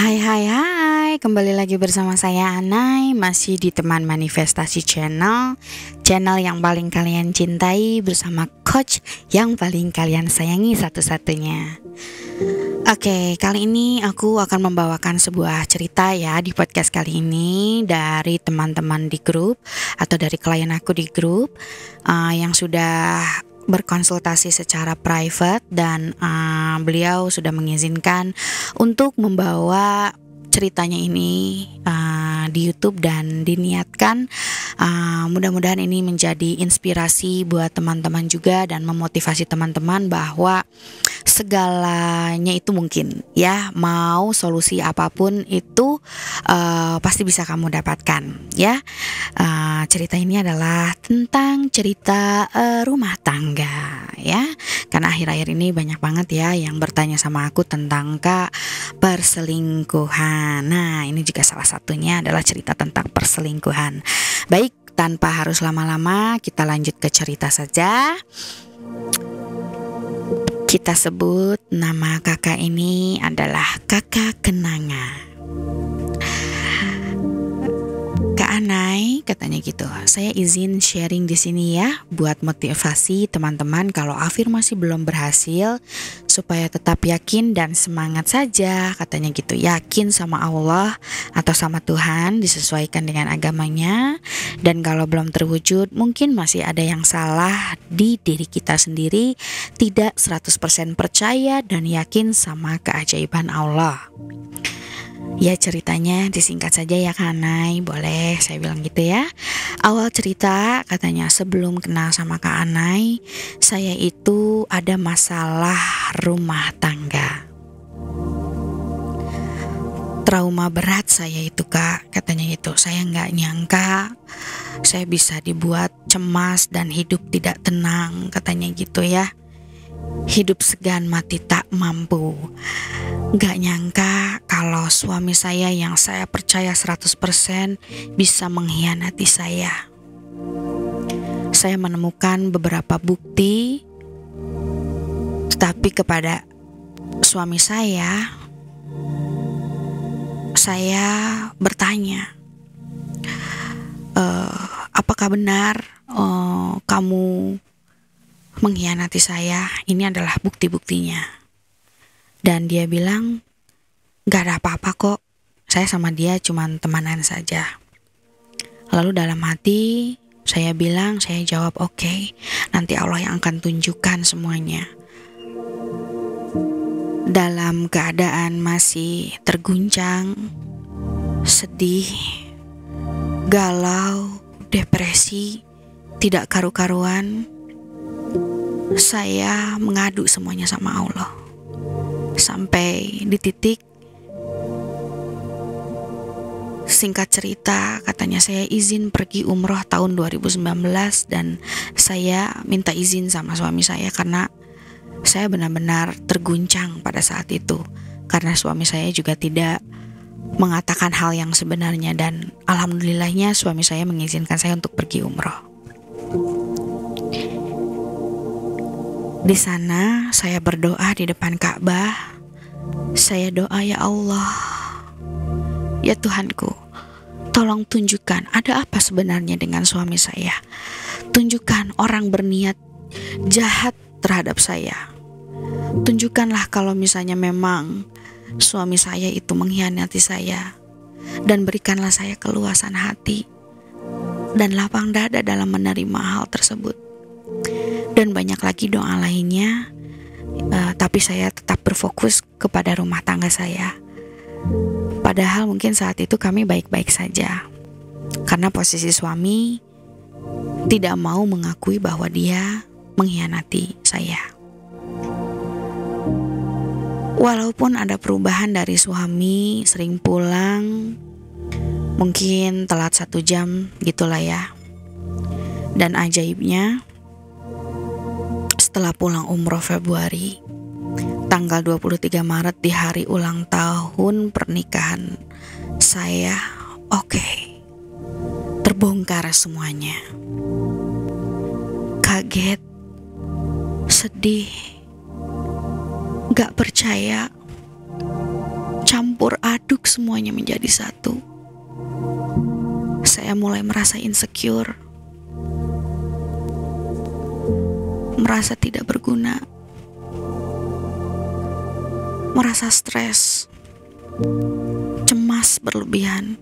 Hai hai hai, kembali lagi bersama saya Anai, masih di Teman Manifestasi Channel yang paling kalian cintai bersama coach yang paling kalian sayangi satu-satunya. Oke, kali ini aku akan membawakan sebuah cerita ya di podcast kali ini dari teman-teman di grup atau dari klien aku di grup yang sudah berkonsultasi secara private dan beliau sudah mengizinkan untuk membawa ceritanya ini di YouTube dan diniatkan mudah-mudahan ini menjadi inspirasi buat teman-teman juga dan memotivasi teman-teman bahwa segalanya itu mungkin ya, mau solusi apapun itu pasti bisa kamu dapatkan ya. Cerita ini adalah tentang cerita rumah tangga ya, karena akhir-akhir ini banyak banget ya yang bertanya sama aku tentang perselingkuhan. Nah, ini juga salah satunya adalah cerita tentang perselingkuhan. Baik, tanpa harus lama-lama kita lanjut ke cerita saja. Kita sebut nama kakak ini adalah kakak kenanga. Kak Anai katanya gitu, saya izin sharing di sini ya buat motivasi teman-teman kalau afirmasi belum berhasil supaya tetap yakin dan semangat saja katanya gitu. Yakin sama Allah atau sama Tuhan disesuaikan dengan agamanya, dan kalau belum terwujud mungkin masih ada yang salah di diri kita sendiri, tidak 100% percaya dan yakin sama keajaiban Allah. Ya, ceritanya disingkat saja ya Kak Anai, boleh saya bilang gitu ya. Awal cerita katanya, sebelum kenal sama Kak Anai, saya itu ada masalah rumah tangga. Trauma berat saya itu Kak, katanya gitu. Saya gak nyangka saya bisa dibuat cemas dan hidup tidak tenang, katanya gitu ya. Hidup segan mati tak mampu. Gak nyangka kalau suami saya yang saya percaya 100% bisa mengkhianati saya. Saya menemukan beberapa bukti, tetapi kepada suami saya bertanya, apakah benar kamu mengkhianati saya? Ini adalah bukti-buktinya. Dan dia bilang, gak ada apa-apa kok, saya sama dia cuman temanan saja. Lalu dalam hati saya jawab oke, nanti Allah yang akan tunjukkan semuanya. Dalam keadaan masih terguncang, sedih, galau, depresi, tidak karu-karuan, saya mengadu semuanya sama Allah. Sampai di titik, singkat cerita, katanya saya izin pergi umroh tahun 2019 dan saya minta izin sama suami saya karena saya benar-benar terguncang pada saat itu, karena suami saya juga tidak mengatakan hal yang sebenarnya, dan alhamdulillahnya suami saya mengizinkan saya untuk pergi umroh. Di sana saya berdoa di depan Ka'bah. Saya doa, ya Allah, ya Tuhanku, tolong tunjukkan ada apa sebenarnya dengan suami saya. Tunjukkan orang berniat jahat terhadap saya. Tunjukkanlah kalau misalnya memang suami saya itu mengkhianati saya, dan berikanlah saya keluasan hati dan lapang dada dalam menerima hal tersebut. Dan banyak lagi doa lainnya, tapi saya tetap berfokus kepada rumah tangga saya. Padahal mungkin saat itu kami baik-baik saja, karena posisi suami tidak mau mengakui bahwa dia mengkhianati saya. Walaupun ada perubahan dari suami, sering pulang, mungkin telat 1 jam gitulah ya. Dan ajaibnya, setelah pulang umroh Februari, tanggal 23 Maret di hari ulang tahun pernikahan saya, terbongkar semuanya. Kaget, sedih, gak percaya, campur aduk semuanya menjadi satu. Saya mulai merasa insecure, merasa tidak berguna, merasa stres, cemas berlebihan.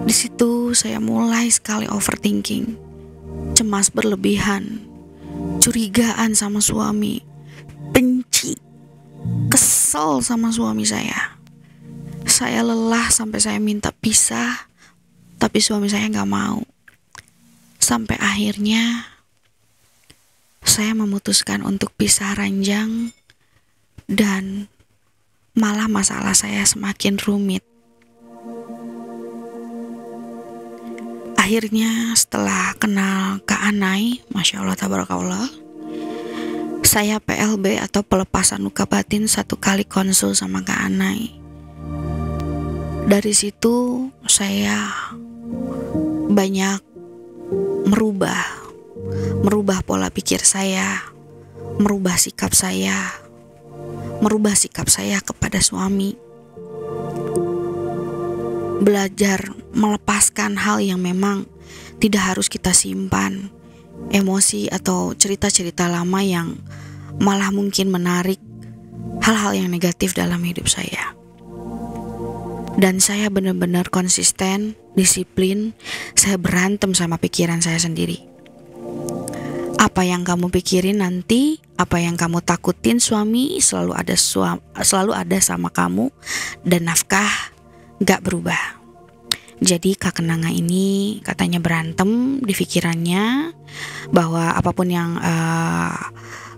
Di situ saya mulai sekali overthinking, cemas berlebihan, curigaan sama suami, benci, kesel sama suami saya. Saya lelah sampai saya minta pisah, tapi suami saya gak mau. Sampai akhirnya saya memutuskan untuk pisah ranjang, dan malah masalah saya semakin rumit. Akhirnya setelah kenal Kak Anai, Masya Allah tabarakallah, saya PLB atau pelepasan luka batin 1 kali konsul sama Kak Anai. Dari situ saya banyak merubah pola pikir saya, merubah sikap saya kepada suami, belajar melepaskan hal yang memang tidak harus kita simpan, emosi atau cerita-cerita lama yang malah mungkin menarik hal-hal yang negatif dalam hidup saya. Dan saya benar-benar konsisten, disiplin. Saya berantem sama pikiran saya sendiri. Apa yang kamu pikirin nanti, apa yang kamu takutin suami selalu ada sama kamu, dan nafkah gak berubah. Jadi Kak Kenanga ini katanya berantem di pikirannya, bahwa apapun yang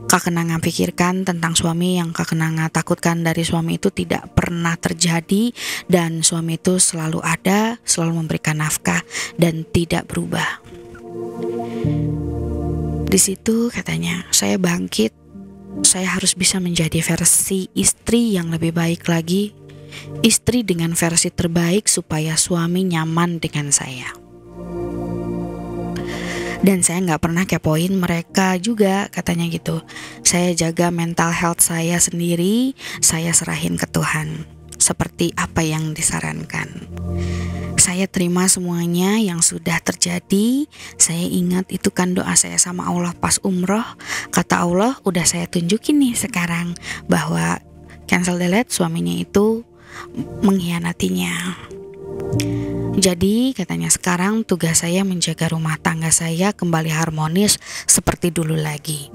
Kak Kenanga pikirkan tentang suami, yang Kak Kenanga takutkan dari suami itu tidak pernah terjadi, dan suami itu selalu ada, selalu memberikan nafkah dan tidak berubah. Di situ katanya saya bangkit, saya harus bisa menjadi versi istri yang lebih baik lagi, istri dengan versi terbaik supaya suami nyaman dengan saya. Dan saya gak pernah kepoin mereka juga, katanya gitu. Saya jaga mental health saya sendiri, saya serahin ke Tuhan, seperti apa yang disarankan. Saya terima semuanya yang sudah terjadi. Saya ingat itu kan doa saya sama Allah pas umroh. Kata Allah, udah saya tunjukin nih sekarang bahwa cancel delete suaminya itu mengkhianatinya. Jadi katanya sekarang tugas saya menjaga rumah tangga saya kembali harmonis seperti dulu lagi.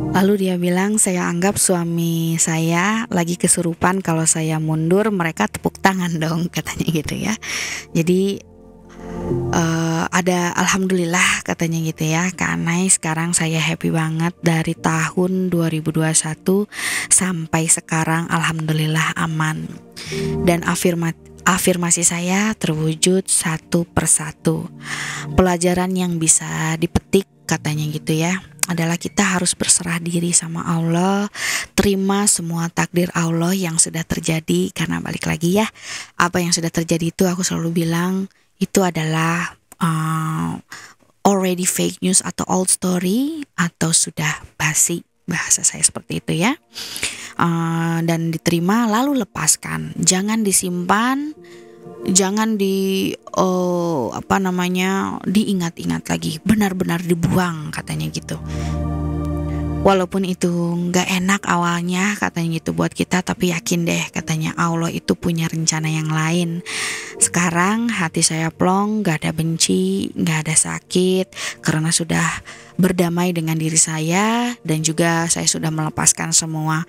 Lalu dia bilang, saya anggap suami saya lagi kesurupan, kalau saya mundur mereka tepuk tangan dong, katanya gitu ya. Jadi ada alhamdulillah katanya gitu ya Kak Anai. Sekarang saya happy banget, dari tahun 2021 sampai sekarang alhamdulillah aman. Dan afirmasi saya terwujud satu persatu. Pelajaran yang bisa dipetik katanya gitu ya adalah kita harus berserah diri sama Allah, terima semua takdir Allah yang sudah terjadi. Karena balik lagi ya, apa yang sudah terjadi itu aku selalu bilang itu adalah already fake news atau old story, atau sudah basi, bahasa saya seperti itu ya. Dan diterima lalu lepaskan, jangan disimpan, jangan diingat-ingat lagi, benar-benar dibuang katanya gitu. Walaupun itu gak enak awalnya katanya gitu buat kita, tapi yakin deh katanya Allah itu punya rencana yang lain. Sekarang hati saya plong, gak ada benci, gak ada sakit, karena sudah berdamai dengan diri saya, dan juga saya sudah melepaskan semua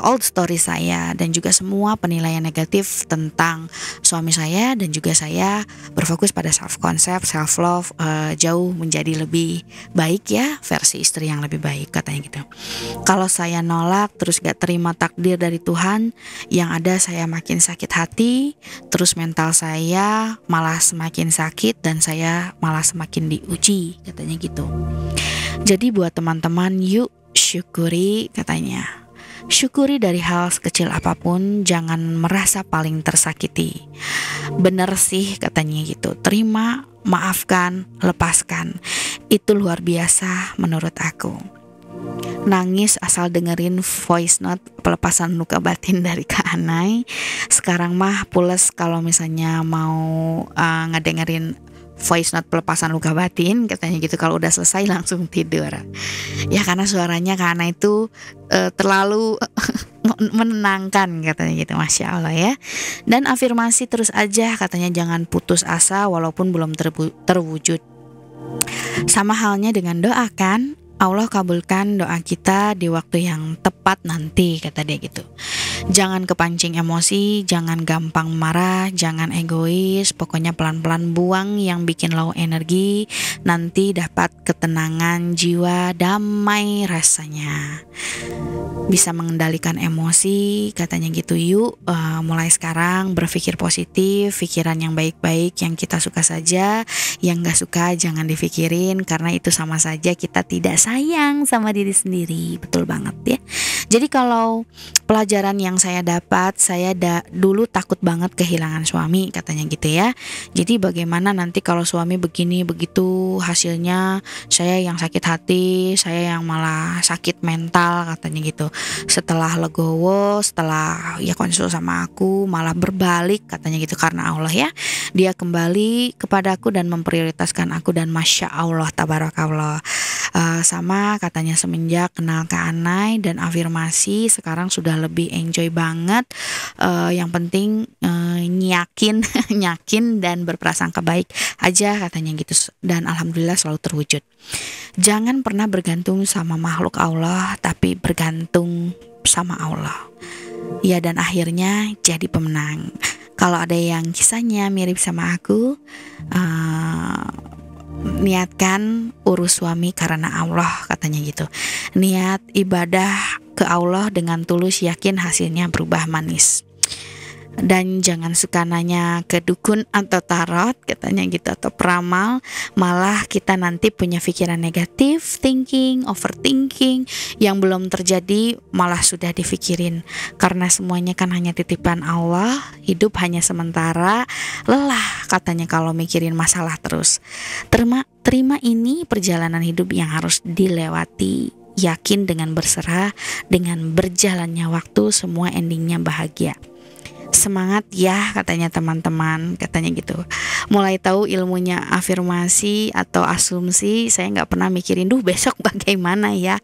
old story saya, dan juga semua penilaian negatif tentang suami saya, dan juga saya berfokus pada self concept, self love, jauh menjadi lebih baik ya, versi istri yang lebih baik katanya gitu. Kalau saya nolak terus gak terima takdir dari Tuhan, yang ada saya makin sakit hati, terus mental saya malah semakin sakit, dan saya malah semakin diuji katanya gitu. Jadi buat teman-teman, yuk syukuri katanya. Syukuri dari hal sekecil apapun, jangan merasa paling tersakiti. Bener sih katanya gitu, terima, maafkan, lepaskan. Itu luar biasa menurut aku. nangis asal dengerin voice note pelepasan luka batin dari Kak Anai. Sekarang mah pules kalau misalnya mau ngedengerin voice note pelepasan luka batin, katanya gitu. Kalau udah selesai langsung tidur. Ya karena suaranya Kak Anai itu terlalu menenangkan, katanya gitu. Masya Allah ya. Dan afirmasi terus aja, katanya jangan putus asa walaupun belum terwujud. Sama halnya dengan doa kan, Allah kabulkan doa kita di waktu yang tepat nanti, kata dia gitu. Jangan kepancing emosi, jangan gampang marah, jangan egois. Pokoknya pelan-pelan buang yang bikin low energi. Nanti dapat ketenangan jiwa, damai rasanya. Bisa mengendalikan emosi, katanya gitu. Yuk mulai sekarang berpikir positif, pikiran yang baik-baik, yang kita suka saja, yang gak suka jangan dipikirin, karena itu sama saja kita tidak sayang sama diri sendiri. Betul banget ya. Jadi kalau pelajaran yang saya dapat, saya dulu takut banget kehilangan suami, katanya gitu ya. Jadi bagaimana nanti kalau suami begini begitu, hasilnya saya yang sakit hati, saya yang malah sakit mental, katanya gitu. Setelah legowo, setelah ya konsul sama aku, malah berbalik, katanya gitu. Karena Allah ya, dia kembali kepadaku dan memprioritaskan aku, dan Masya Allah, tabarakallah. Sama katanya semenjak kenal Kak Anai dan afirmasi, sekarang sudah lebih enjoy banget. Yang penting nyakin dan berprasangka baik aja, katanya gitu. Dan alhamdulillah selalu terwujud. Jangan pernah bergantung sama makhluk Allah, tapi bergantung sama Allah. Ya, dan akhirnya jadi pemenang. Kalau ada yang kisahnya mirip sama aku, niatkan urus suami karena Allah, katanya gitu. Niat ibadah ke Allah dengan tulus, yakin hasilnya berubah manis. Dan jangan suka nanya ke dukun atau tarot, katanya gitu, atau peramal. Malah kita nanti punya pikiran negatif, thinking, overthinking, yang belum terjadi malah sudah dipikirin. Karena semuanya kan hanya titipan Allah, hidup hanya sementara. Lelah katanya kalau mikirin masalah terus. Terima ini perjalanan hidup yang harus dilewati. Yakin dengan berserah, dengan berjalannya waktu, semua endingnya bahagia. Semangat ya, katanya teman-teman, katanya gitu. Mulai tahu ilmunya afirmasi atau asumsi, saya nggak pernah mikirin besok bagaimana ya.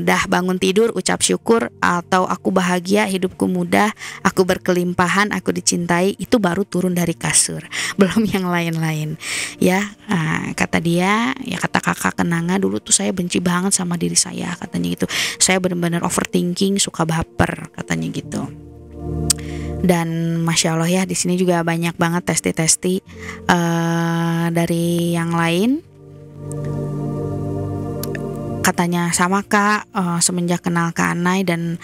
Dah bangun tidur ucap syukur, atau aku bahagia, hidupku mudah, aku berkelimpahan, aku dicintai, itu baru turun dari kasur, belum yang lain-lain ya. Kata dia, ya kata kakak Kenanga, dulu tuh saya benci banget sama diri saya, katanya gitu. Saya benar-benar overthinking, suka baper, katanya gitu. Dan Masya Allah ya, di sini juga banyak banget testi-testi dari yang lain. Katanya sama Kak, semenjak kenal Kak Anai dan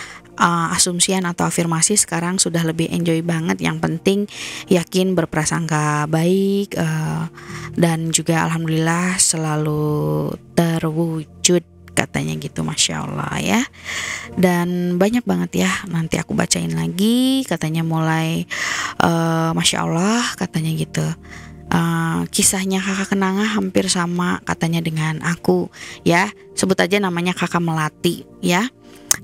asumsian atau afirmasi, sekarang sudah lebih enjoy banget. Yang penting yakin, berprasangka baik, dan juga alhamdulillah selalu terwujud, katanya gitu. Masya Allah ya. Dan banyak banget ya, nanti aku bacain lagi. Katanya mulai Masya Allah, katanya gitu. Kisahnya kakak Kenanga hampir sama katanya dengan aku ya. Sebut aja namanya kakak Melati ya.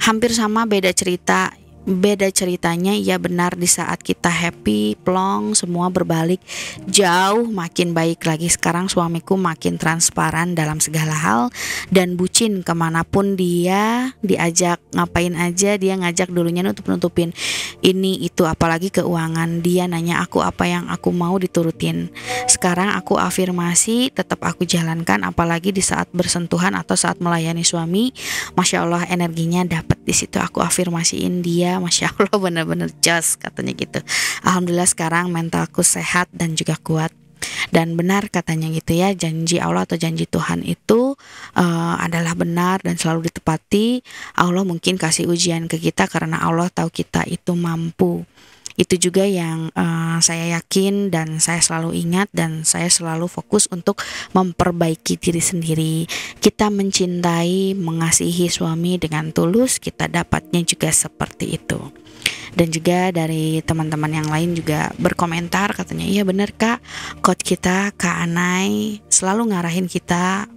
Hampir sama, beda cerita. Beda ceritanya, ya benar, di saat kita happy, plong, semua berbalik jauh makin baik lagi. Sekarang suamiku makin transparan dalam segala hal dan bucin kemanapun dia diajak, ngapain aja dia ngajak. Dulunya nutupin ini itu, apalagi keuangan. Dia nanya aku apa yang aku mau, diturutin. Sekarang aku afirmasi, tetap aku jalankan, apalagi di saat bersentuhan atau saat melayani suami. Masya Allah, energinya dapat di situ. Aku afirmasiin dia. Masya Allah, benar-benar jos, katanya gitu. Alhamdulillah sekarang mentalku sehat dan juga kuat. Dan benar katanya gitu ya, janji Allah atau janji Tuhan itu adalah benar dan selalu ditepati. Allah mungkin kasih ujian ke kita karena Allah tahu kita itu mampu. Itu juga yang saya yakin dan saya selalu ingat, dan saya selalu fokus untuk memperbaiki diri sendiri. Kita mencintai, mengasihi suami dengan tulus, kita dapatnya juga seperti itu. Dan juga dari teman-teman yang lain juga berkomentar, katanya iya benar Kak, coach kita Kak Anai selalu ngarahin kita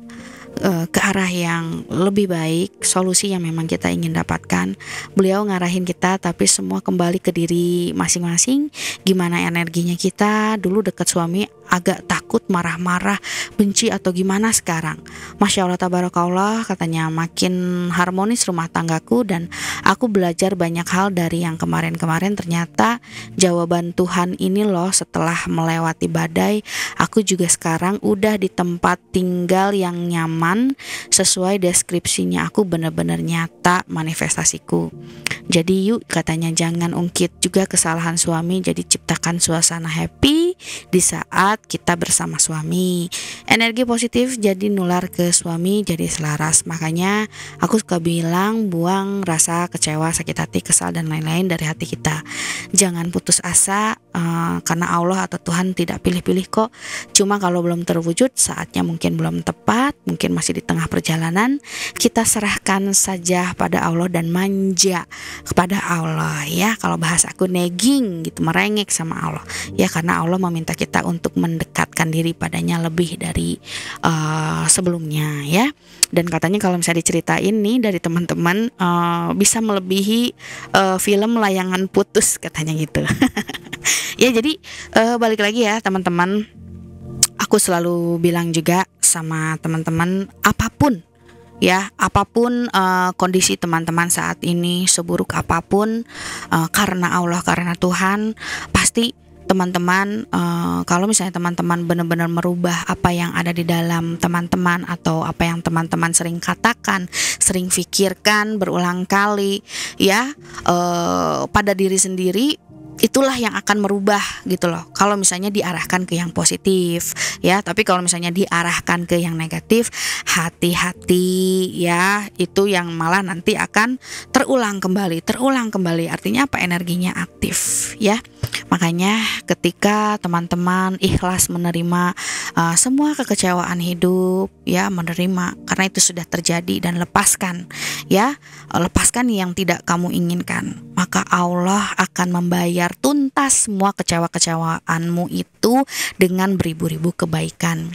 ke arah yang lebih baik, solusi yang memang kita ingin dapatkan. Beliau ngarahin kita, tapi semua kembali ke diri masing-masing. Gimana energinya kita dulu dekat suami, agak takut, marah-marah, benci atau gimana sekarang. Masya Allah tabarakallah, katanya makin harmonis rumah tanggaku, dan aku belajar banyak hal dari yang kemarin-kemarin. Ternyata jawaban Tuhan ini loh, setelah melewati badai, aku juga sekarang udah di tempat tinggal yang nyaman sesuai deskripsinya. Aku benar-benar nyata manifestasiku. Jadi yuk, katanya jangan ungkit juga kesalahan suami, jadi ciptakan suasana happy di saat kita bersama suami. Energi positif jadi nular ke suami, jadi selaras. Makanya aku suka bilang, buang rasa kecewa, sakit hati, kesal dan lain-lain dari hati kita. Jangan putus asa, karena Allah atau Tuhan tidak pilih-pilih kok. Cuma kalau belum terwujud, saatnya mungkin belum tepat, mungkin masih di tengah perjalanan, kita serahkan saja pada Allah dan manja kepada Allah ya. Kalau bahasa aku negging gitu, merengek sama Allah ya, karena Allah meminta kita untuk mendekatkan diri padanya lebih dari sebelumnya ya. Dan katanya kalau misalnya diceritain nih dari teman-teman, bisa melebihi film layangan putus katanya gitu. Ya jadi balik lagi ya teman-teman, aku selalu bilang juga sama teman-teman, apapun ya, apapun kondisi teman-teman saat ini, seburuk apapun, karena Allah, karena Tuhan, pasti teman-teman, kalau misalnya teman-teman benar-benar merubah apa yang ada di dalam teman-teman, atau apa yang teman-teman sering katakan, sering pikirkan berulang kali ya, pada diri sendiri, itulah yang akan merubah gitu loh. Kalau misalnya diarahkan ke yang positif ya, tapi kalau misalnya diarahkan ke yang negatif, hati-hati ya, itu yang malah nanti akan terulang kembali. Artinya apa? Energinya aktif ya. Makanya ketika teman-teman ikhlas menerima semua kekecewaan hidup ya, menerima karena itu sudah terjadi, dan lepaskan ya, lepaskan yang tidak kamu inginkan, maka Allah akan membayar tuntas semua kecewa-kecewaanmu itu dengan beribu-ribu kebaikan.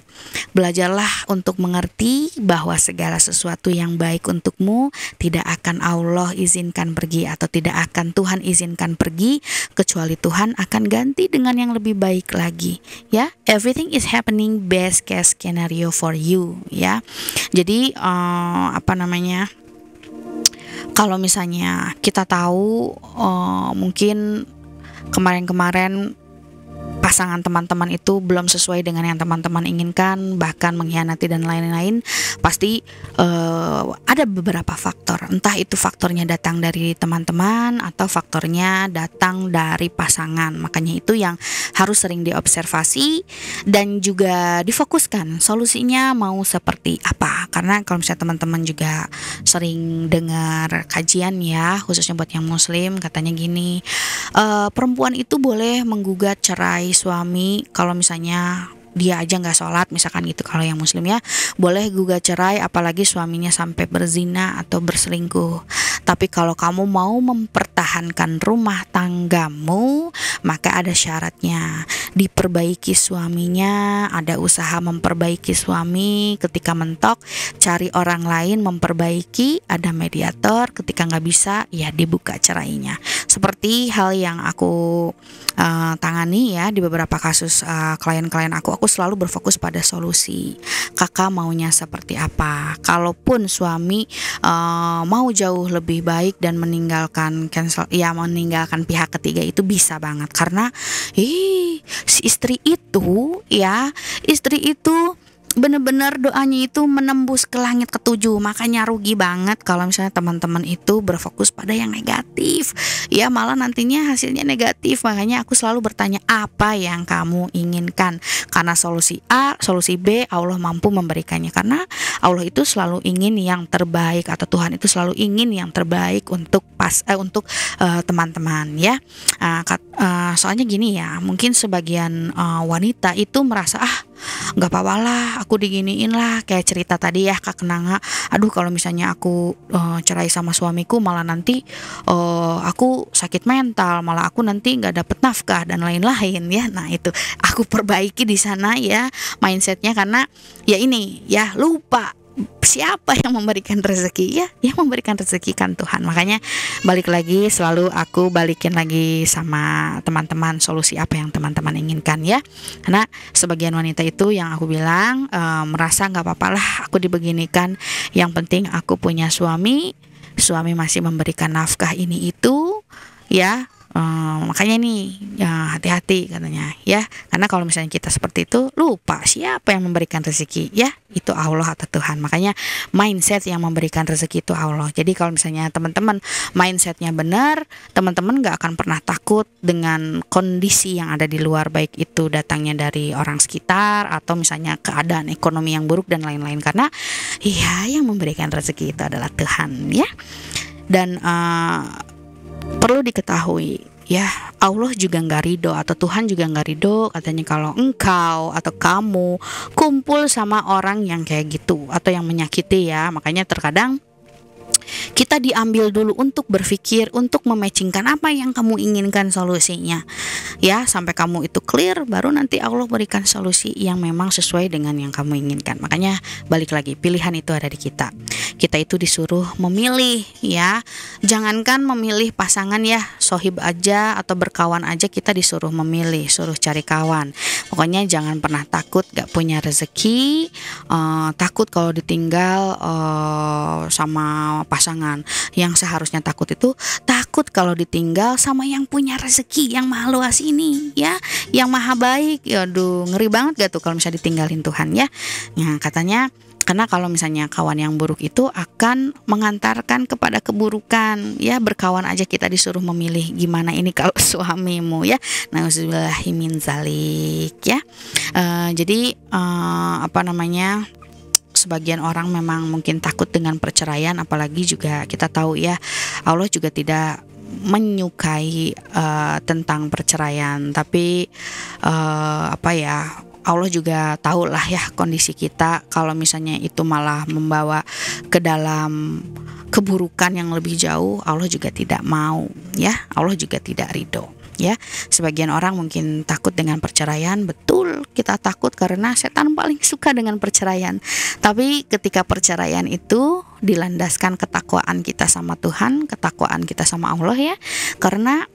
Belajarlah untuk mengerti bahwa segala sesuatu yang baik untukmu tidak akan Allah izinkan pergi, atau tidak akan Tuhan izinkan pergi, kecuali Tuhan akan ganti dengan yang lebih baik lagi ya. Everything is happening best case scenario for you ya. Jadi kalau misalnya kita tahu mungkin kemarin-kemarin pasangan teman-teman itu belum sesuai dengan yang teman-teman inginkan, bahkan mengkhianati dan lain-lain, pasti ada beberapa faktor. Entah itu faktornya datang dari teman-teman atau faktornya datang dari pasangan. Makanya itu yang harus sering diobservasi dan juga difokuskan solusinya mau seperti apa. Karena kalau misalnya teman-teman juga sering dengar kajian ya, khususnya buat yang muslim, katanya gini, perempuan itu boleh menggugat cerai suami kalau misalnya dia aja nggak sholat, misalkan gitu. Kalau yang muslim ya, boleh gugat cerai apalagi suaminya sampai berzina atau berselingkuh. Tapi kalau kamu mau mempertahankan rumah tanggamu, maka ada syaratnya. Diperbaiki suaminya, ada usaha memperbaiki suami. Ketika mentok, cari orang lain memperbaiki, ada mediator. Ketika nggak bisa, ya dibuka cerainya. Seperti hal yang aku tangani ya di beberapa kasus klien-klien aku selalu berfokus pada solusi. Kakak maunya seperti apa? Kalaupun suami mau jauh lebih baik dan meninggalkan meninggalkan pihak ketiga, itu bisa banget, karena si istri itu benar-benar doanya itu menembus ke langit ketujuh. Makanya rugi banget kalau misalnya teman-teman itu berfokus pada yang negatif ya, malah nantinya hasilnya negatif. Makanya aku selalu bertanya, apa yang kamu inginkan? Karena solusi A, solusi B, Allah mampu memberikannya, karena Allah itu selalu ingin yang terbaik, atau Tuhan itu selalu ingin yang terbaik untuk teman-teman ya. Soalnya gini ya, mungkin sebagian wanita itu merasa nggak apa-apa lah, aku diginiin lah, kayak cerita tadi ya Kak Kenanga, aduh kalau misalnya aku cerai sama suamiku, malah nanti aku sakit mental, malah aku nanti nggak dapet nafkah dan lain-lain ya. Nah itu aku perbaiki di sana ya mindsetnya, karena ya ini ya lupa siapa yang memberikan rezeki? Ya, yang memberikan rezeki kan Tuhan. Makanya balik lagi, selalu aku balikin lagi sama teman-teman, solusi apa yang teman-teman inginkan ya. Karena sebagian wanita itu yang aku bilang merasa nggak apa-apa lah aku dibeginikan, yang penting aku punya suami masih memberikan nafkah ini itu ya. Makanya nih ya, hati-hati katanya ya, karena kalau misalnya kita seperti itu lupa siapa yang memberikan rezeki ya, itu Allah atau Tuhan. Makanya mindset yang memberikan rezeki itu Allah. Jadi kalau misalnya teman-teman mindsetnya benar, teman-teman gak akan pernah takut dengan kondisi yang ada di luar, baik itu datangnya dari orang sekitar atau misalnya keadaan ekonomi yang buruk dan lain-lain, karena ya yang memberikan rezeki itu adalah Tuhan ya. Dan perlu diketahui ya, Allah juga nggak ridho atau Tuhan juga nggak ridho katanya kalau engkau atau kamu kumpul sama orang yang kayak gitu atau yang menyakiti ya. Makanya terkadang kita diambil dulu untuk berpikir, untuk mematchingkan apa yang kamu inginkan solusinya ya, sampai kamu itu clear, baru nanti Allah berikan solusi yang memang sesuai dengan yang kamu inginkan. Makanya balik lagi, pilihan itu ada di kita. Kita itu disuruh memilih ya, jangankan memilih pasangan ya, sohib aja atau berkawan aja kita disuruh memilih, suruh cari kawan. Pokoknya jangan pernah takut gak punya rezeki, takut kalau ditinggal sama pasangan. Yang seharusnya takut itu takut kalau ditinggal sama yang punya rezeki yang maha luas ini ya, yang maha baik. Aduh, ngeri banget gak tuh kalau misalnya ditinggalin Tuhan ya. Nah katanya, karena kalau misalnya kawan yang buruk itu akan mengantarkan kepada keburukan ya. Berkawan aja kita disuruh memilih, gimana ini kalau suamimu ya. Nauzubillahi min zalik ya. Jadi apa namanya, sebagian orang memang mungkin takut dengan perceraian, apalagi juga kita tahu ya, Allah juga tidak menyukai tentang perceraian. Tapi apa ya, Allah juga tahu lah ya kondisi kita, kalau misalnya itu malah membawa ke dalam keburukan yang lebih jauh, Allah juga tidak mau ya, Allah juga tidak ridho ya. Sebagian orang mungkin takut dengan perceraian, betul kita takut karena setan paling suka dengan perceraian. Tapi ketika perceraian itu dilandaskan ketakwaan kita sama Tuhan, ketakwaan kita sama Allah ya, karena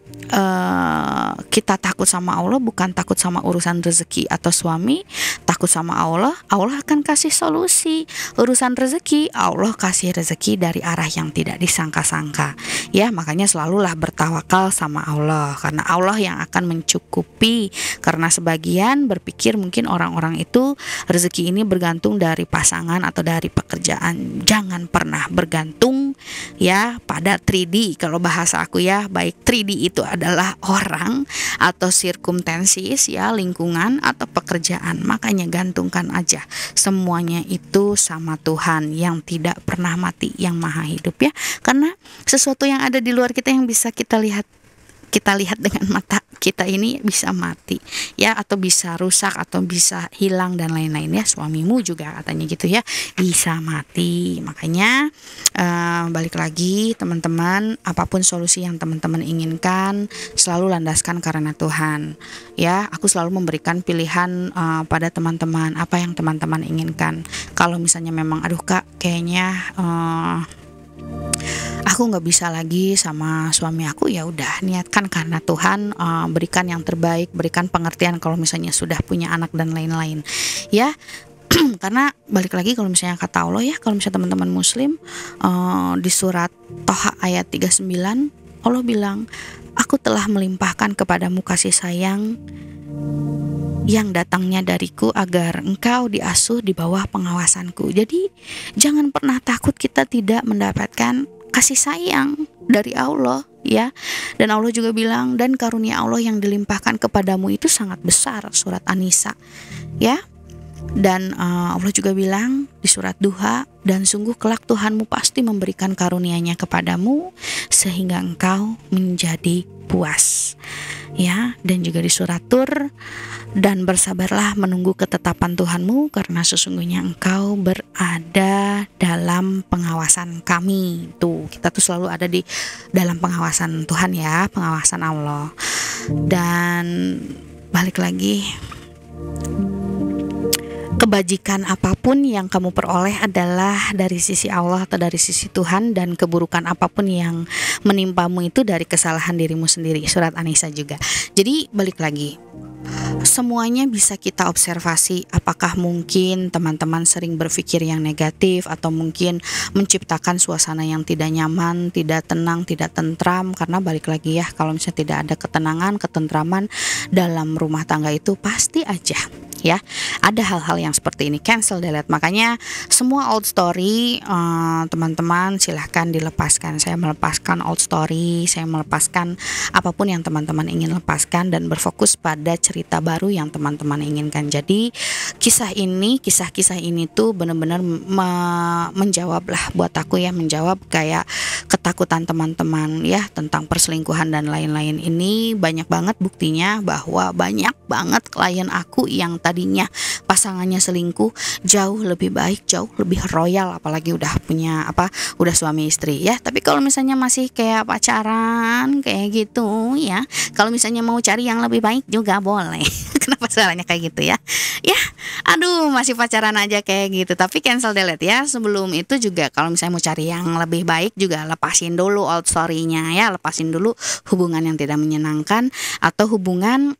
kita takut sama Allah bukan takut sama urusan rezeki atau suami, takut sama Allah, Allah akan kasih solusi. Urusan rezeki, Allah kasih rezeki dari arah yang tidak disangka-sangka ya. Makanya selalulah bertawakal sama Allah, karena Allah yang akan mencukupi. Karena sebagian berpikir mungkin orang-orang itu rezeki ini bergantung dari pasangan atau dari pekerjaan. Jangan pernah bergantung ya pada 3D, kalau bahasa aku ya, baik 3D itu adalah orang atau circumstances ya, lingkungan atau pekerjaan. Makanya gantungkan aja semuanya itu sama Tuhan yang tidak pernah mati, yang maha hidup ya. Karena sesuatu yang ada di luar kita yang bisa kita lihat dengan mata kita ini bisa mati ya, atau bisa rusak atau bisa hilang dan lain-lain ya. Suamimu juga katanya gitu ya, bisa mati. Makanya balik lagi teman-teman, apapun solusi yang teman-teman inginkan selalu landaskan karena Tuhan ya. Aku selalu memberikan pilihan pada teman-teman apa yang teman-teman inginkan. Kalau misalnya memang aduh Kak kayaknya aku nggak bisa lagi sama suami aku, ya udah niatkan karena Tuhan, berikan yang terbaik, berikan pengertian kalau misalnya sudah punya anak dan lain-lain ya. Karena balik lagi, kalau misalnya kata Allah ya, kalau misalnya teman-teman muslim di surat Toha ayat 39 Allah bilang, aku telah melimpahkan kepadamu kasih sayang yang datangnya dariku agar engkau diasuh di bawah pengawasanku. Jadi jangan pernah takut kita tidak mendapatkan kasih sayang dari Allah ya. Dan Allah juga bilang, dan karunia Allah yang dilimpahkan kepadamu itu sangat besar, surat An-Nisa ya. Dan Allah juga bilang di surat Duha, dan sungguh kelak Tuhanmu pasti memberikan karunia-Nya kepadamu sehingga engkau menjadi puas ya. Dan juga di surat Tur, dan bersabarlah menunggu ketetapan Tuhanmu karena sesungguhnya engkau berada dalam pengawasan kami. Tuh, kita tuh selalu ada di dalam pengawasan Tuhan ya, pengawasan Allah. Dan balik lagi, kebajikan apapun yang kamu peroleh adalah dari sisi Allah atau dari sisi Tuhan, dan keburukan apapun yang menimpamu itu dari kesalahan dirimu sendiri. Surat An-Nisa juga. Jadi balik lagi, semuanya bisa kita observasi. Apakah mungkin teman-teman sering berpikir yang negatif, atau mungkin menciptakan suasana yang tidak nyaman, tidak tenang, tidak tentram. Karena balik lagi ya, kalau misalnya tidak ada ketenangan, ketentraman dalam rumah tangga itu pasti aja ya ada hal-hal yang seperti ini. Cancel, delete. Makanya semua old story teman-teman silahkan dilepaskan. Saya melepaskan old story, saya melepaskan apapun yang teman-teman ingin lepaskan, dan berfokus pada cerita baru yang teman-teman inginkan. Jadi kisah-kisah ini tuh benar-benar menjawab lah buat aku ya, menjawab kayak ketakutan teman-teman ya tentang perselingkuhan dan lain-lain. Ini banyak banget buktinya bahwa banyak banget klien aku yang tadinya pasangannya selingkuh jauh lebih baik, jauh lebih royal, apalagi udah punya udah suami istri ya. Tapi kalau misalnya masih kayak pacaran kayak gitu ya, kalau misalnya mau cari yang lebih baik juga boleh. Kenapa caranya kayak gitu ya? Ya, aduh, masih pacaran aja kayak gitu. Tapi cancel, delete ya. Sebelum itu juga kalau misalnya mau cari yang lebih baik juga lepasin dulu old story-nya ya, lepasin dulu hubungan yang tidak menyenangkan atau hubungan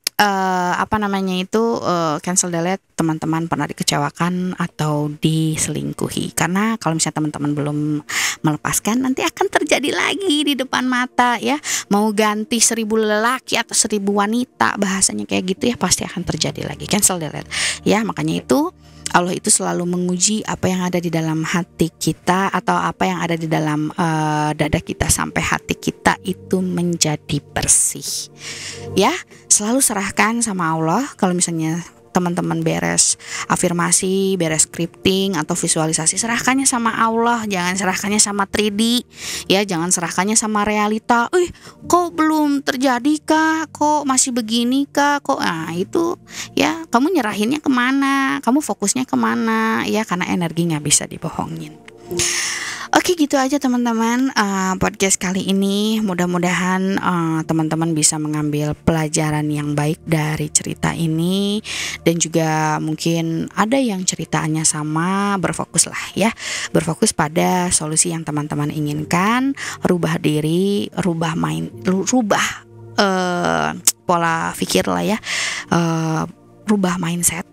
cancel, delete, teman-teman pernah dikecewakan atau diselingkuhi. Karena kalau misalnya teman-teman belum melepaskan, nanti akan terjadi lagi di depan mata ya. Mau ganti 1000 lelaki atau 1000 wanita, bahasanya kayak gitu ya, pasti akan terjadi lagi. Cancel, delete ya. Makanya itu Allah itu selalu menguji apa yang ada di dalam hati kita, atau apa yang ada di dalam dada kita, sampai hati kita itu menjadi bersih ya. Selalu serahkan sama Allah. Kalau misalnya teman-teman beres afirmasi, beres scripting atau visualisasi, serahkannya sama Allah, jangan serahkannya sama 3D ya, jangan serahkannya sama realita. Kok belum terjadi kah, kok masih begini kah, kok itu ya, kamu nyerahinnya kemana, kamu fokusnya kemana ya, karena energi nggak bisa dibohongin. Oke, gitu aja teman-teman podcast kali ini. Mudah-mudahan teman-teman bisa mengambil pelajaran yang baik dari cerita ini, dan juga mungkin ada yang ceritanya sama, berfokuslah ya, berfokus pada solusi yang teman-teman inginkan. Rubah diri, rubah pola pikir lah ya, rubah mindset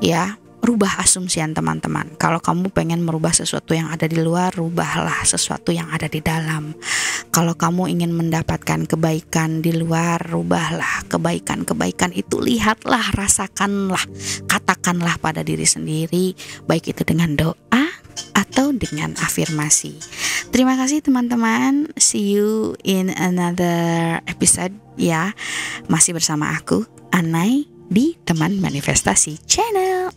ya. Rubah asumsian teman-teman. Kalau kamu pengen merubah sesuatu yang ada di luar, rubahlah sesuatu yang ada di dalam. Kalau kamu ingin mendapatkan kebaikan di luar, rubahlah kebaikan-kebaikan itu. Lihatlah, rasakanlah, katakanlah pada diri sendiri, baik itu dengan doa atau dengan afirmasi. Terima kasih teman-teman. See you in another episode ya. Masih bersama aku, Anai, di Teman Manifestasi Channel.